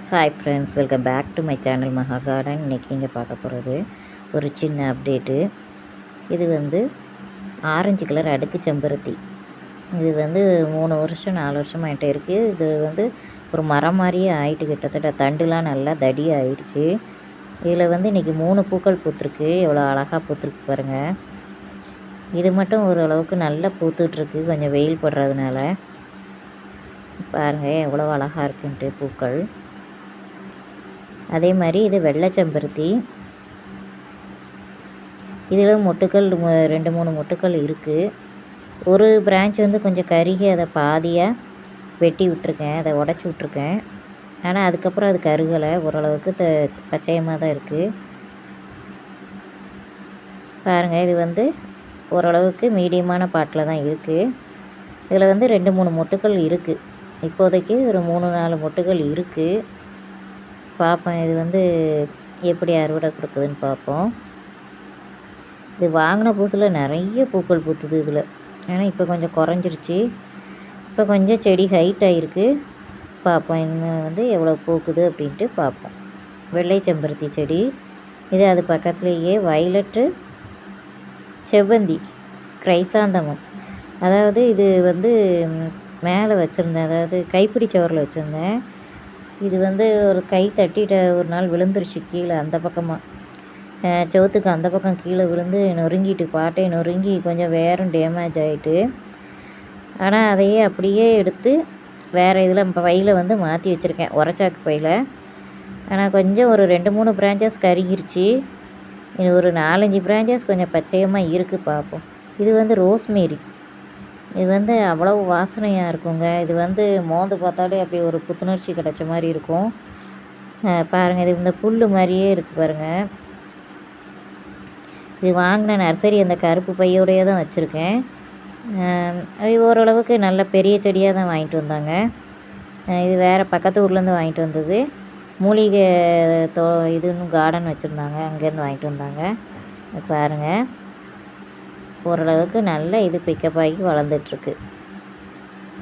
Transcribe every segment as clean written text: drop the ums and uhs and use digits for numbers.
Hi friends, welcome back to my channel Maha Garden. இன்றைக்கி நீங்கள் பார்க்க போகிறது ஒரு சின்ன அப்டேட்டு. இது வந்து ஆரஞ்சு கலர் அடுக்கு செம்பருத்தி. இது வந்து 3 வருஷம் 4 வருஷம் ஆகிட்டே இருக்குது. இது வந்து ஒரு மரம் மாதிரியே ஆகிட்டு, கிட்டத்தட்ட தண்டுலாம் நல்லா தடி ஆயிடுச்சு. இதில் வந்து இன்றைக்கி 3 பூக்கள் பூத்துருக்கு. எவ்வளோ அழகாக பூத்துருக்கு பாருங்கள். இது மட்டும் ஓரளவுக்கு நல்லா பூத்துட்ருக்கு, கொஞ்சம் வெயில் படுறதுனால. பாருங்கள் எவ்வளோ அழகாக இருக்குன்ட்டு பூக்கள். அதே மாதிரி இது வெள்ளை செம்பருத்தி. இதில் மொட்டுக்கள் 2-3 மொட்டுக்கள் இருக்குது. ஒரு பிரான்ச் வந்து கொஞ்சம் கருகி அதை பாதியாக வெட்டி விட்டுருக்கேன், அதை உடச்சி விட்ருக்கேன். ஆனால் அதுக்கப்புறம் அது கருகலை, ஓரளவுக்கு பச்சையமாக தான் இருக்குது. பாருங்கள், இது வந்து ஓரளவுக்கு மீடியமான பாட்டில் தான் இருக்குது. இதில் வந்து 2-3 மொட்டுக்கள் இருக்குது. இப்போதைக்கு ஒரு 3-4 மொட்டுக்கள் இருக்குது. பார்ப்போம் இது வந்து எப்படி அறுவடை கொடுக்குதுன்னு பார்ப்போம். இது வாங்கின புதுசில் நிறைய பூக்கள் பூத்துது இதில். ஆனால் இப்போ கொஞ்சம் குறைஞ்சிருச்சு. இப்போ கொஞ்சம் செடி ஹைட் ஆகிருக்கு. பார்ப்போம் இன்னும் வந்து எவ்வளோ பூக்குது அப்படின்ட்டு பார்ப்போம். வெள்ளை செம்பருத்தி செடி இது. அது பக்கத்துலேயே வயலட்டு செவ்வந்தி கிரைசாந்தமம். அதாவது இது வந்து மேலே வச்சுருந்தேன், அதாவது கைப்பிடி சவரில் வச்சுருந்தேன். இது வந்து ஒரு கை தட்டிட்ட ஒரு நாள் விழுந்துருச்சு கீழே, அந்த பக்கமாக செவத்துக்கு அந்த பக்கம் கீழே விழுந்து நொறுங்கிட்டு, பாட்டை நொறுங்கி கொஞ்சம் வேறும் டேமேஜ் ஆகிட்டு. ஆனால் அதையே அப்படியே எடுத்து வேறு இதில் பையில் வந்து மாற்றி வச்சுருக்கேன், உரச்சாக்கு பையில். ஆனால் கொஞ்சம் ஒரு 2-3 பிரான்ச்சஸ் கருகிருச்சு. இன்னும் ஒரு 4-5 பிரான்ச்சஸ் கொஞ்சம் பச்சையமாக இருக்குது, பார்ப்போம். இது வந்து ரோஸ்மேரி. இது வந்து அவ்வளவு வாசனையாக இருக்குங்க. இது வந்து மோந்து பார்த்தாலே அப்படி ஒரு புத்துணர்ச்சி கிடச்ச மாதிரி இருக்கும். பாருங்கள், இது இந்த புல் மாதிரியே இருக்குது பாருங்கள். இது வாங்கின நர்சரி அந்த கருப்பு பையோடையே தான் வச்சுருக்கேன். அது ஓரளவுக்கு நல்ல பெரிய செடியாக தான் வாங்கிட்டு வந்தாங்க. இது வேறு பக்கத்து ஊர்லேருந்து வாங்கிட்டு வந்தது. மூலிகை இதுன்னு கார்டன் வச்சுருந்தாங்க, அங்கேருந்து வாங்கிட்டு வந்தாங்க. பாருங்கள், ஓரளவுக்கு நல்ல இது பிக்கப் ஆகி வளர்ந்துட்டுருக்கு.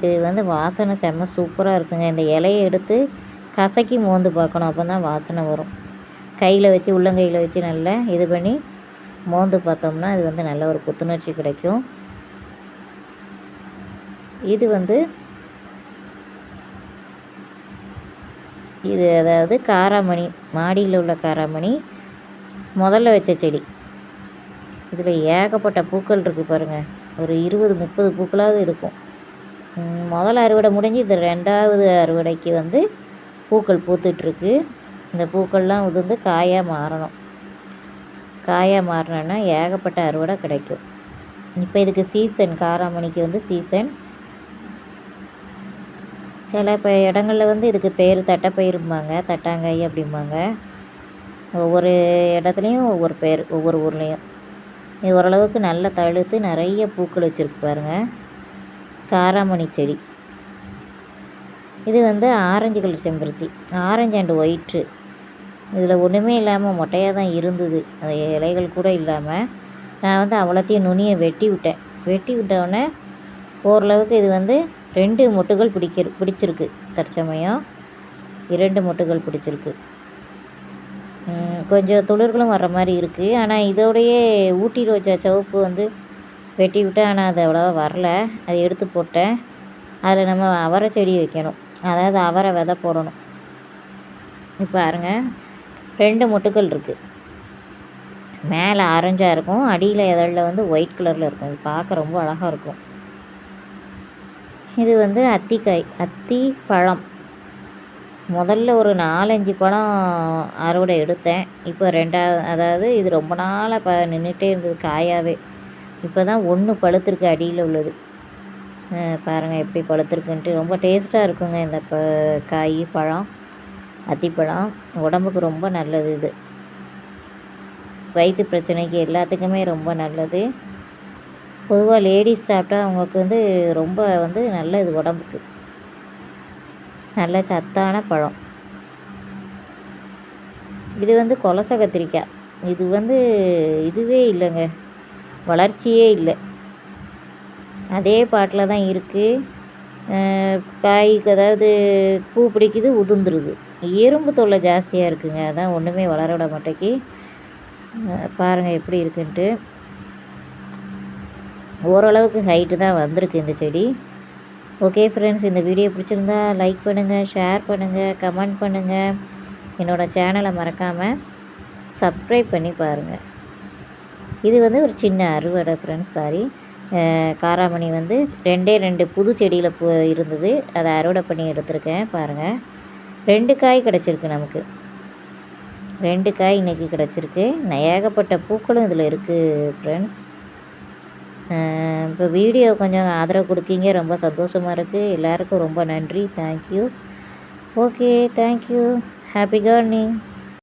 இது வந்து வாசனை செம்ம சூப்பராக இருக்குங்க. இந்த இலையை எடுத்து கசக்கி மோந்து பார்க்கணும், அப்போ தான் வாசனை வரும். கையில் வச்சு, உள்ளங்கையில் வச்சு நல்லா இது பண்ணி மோந்து பார்த்தோம்னா இது வந்து நல்ல ஒரு புத்துணர்ச்சி கிடைக்கும். இது வந்து இது அதாவது காராமணி, மாடியில் உள்ள காராமணி முதல்ல வச்ச செடி. இதில் ஏகப்பட்ட பூக்கள் இருக்குது பாருங்கள். ஒரு 20-30 பூக்களாவது இருக்கும். முதல் அறுவடை முடிஞ்சு இது 2வது அறுவடைக்கு வந்து பூக்கள் பூத்துட்ருக்கு. இந்த பூக்கள்லாம் உதிர்ந்து காயாக மாறணும். காயாக மாறினோன்னா ஏகப்பட்ட அறுவடை கிடைக்கும். இப்போ இதுக்கு சீசன், காராமணிக்கு வந்து சீசன். சில இப்போ இடங்களில் வந்து இதுக்கு பேர் தட்டைப்பயிரும்பாங்க, தட்டாங்காய் அப்படிம்பாங்க. ஒவ்வொரு இடத்துலையும் ஒவ்வொரு பேர், ஒவ்வொரு ஊர்லேயும். இது ஓரளவுக்கு நல்லா தழுத்து நிறைய பூக்கள் வச்சுருக்கு பாருங்கள். காராமணி செடி. இது வந்து ஆரஞ்சு கலர் செம்பருத்தி, ஆரஞ்சு அண்டு ஒயிட்டு. இதில் ஒன்றுமே இல்லாமல் மொட்டையாக தான் இருந்தது, அது இலைகள் கூட இல்லாமல். நான் வந்து அவ்வளோத்தையும் நுனியை வெட்டி விட்டேன். வெட்டி விட்டோடனே ஓரளவுக்கு இது வந்து 2 மொட்டுகள் பிடிச்சிருக்கு. தற்சமயம் 2 மொட்டுகள் பிடிச்சிருக்கு. கொஞ்சம் துளிர்களும் வர்ற மாதிரி இருக்குது. ஆனால் இதோடையே ஊட்டி ரோஜா சிவப்பு வந்து வெட்டி விட்டேன், ஆனால் அது அவ்வளோவா வரல. அதை எடுத்து போட்டேன். அதில் நம்ம அவரை செடி வைக்கணும், அதாவது அவரை விதை போடணும். இப்போ பாருங்க, 2 மொட்டுக்கள் இருக்குது. மேலே ஆரஞ்சாக இருக்கும், அடியில் இதழில் வந்து ஒயிட் கலரில் இருக்கும். இது பார்க்க ரொம்ப அழகாக இருக்கும். இது வந்து அத்திக்காய், அத்தி பழம். முதல்ல ஒரு 4-5 பழம் அறுவடை எடுத்தேன். இப்போ 2வது, அதாவது இது ரொம்ப நாளாக நின்றுட்டே இருந்தது காயாகவே. இப்போ தான் 1 பழுத்திருக்கு, அடியில் உள்ளது. பாருங்கள் எப்படி பழுத்திருக்குன்ட்டு. ரொம்ப டேஸ்ட்டாக இருக்குங்க இந்த காய், பழம், அத்திப்பழம். உடம்புக்கு ரொம்ப நல்லது இது. வயிற்று பிரச்சனைக்கு எல்லாத்துக்குமே ரொம்ப நல்லது. பொதுவாக லேடிஸ் சாப்பிட்டா அவங்களுக்கு வந்து ரொம்ப வந்து நல்லது உடம்புக்கு. நல்ல சத்தான பழம். இது வந்து கொலச கத்திரிக்காய். இது வந்து இதுவே இல்லைங்க, வளர்ச்சியே இல்லை. அதே பாட்டில் தான் இருக்குது. காய்க்கு அதாவது பூ பிடிக்குது உதிர்ந்துருது. எறும்பு தொல்லை ஜாஸ்தியாக இருக்குங்க. அதான் ஒன்றுமே வளர விட மாட்டேக்கி. பாருங்கள் எப்படி இருக்குன்ட்டு. ஓரளவுக்கு ஹைட்டு தான் வந்திருக்கு இந்த செடி. ஓகே ஃப்ரெண்ட்ஸ், இந்த வீடியோ பிடிச்சிருந்தா லைக் பண்ணுங்கள், ஷேர் பண்ணுங்கள், கமெண்ட் பண்ணுங்கள். என்னோடய சேனலை மறக்காமல் சப்ஸ்கிரைப் பண்ணி பாருங்கள். இது வந்து ஒரு சின்ன அறுவடை ஃப்ரெண்ட்ஸ், சாரி. காராமணி வந்து 2 புது செடியில் இருந்தது. அதை அறுவடை பண்ணி எடுத்திருக்கேன். பாருங்கள், 2 காய் கிடச்சிருக்கு நமக்கு. 2 காய் இன்றைக்கி கிடச்சிருக்கு. ஏகப்பட்ட பூக்களும் இதில் இருக்குது ஃப்ரெண்ட்ஸ். இப்போ வீடியோ கொஞ்சம் ஆதரவு கொடுக்கீங்க, ரொம்ப சந்தோஷமாக இருக்குது. எல்லாருக்கும் ரொம்ப நன்றி. Thank you. Okay, thank you. Happy gardening.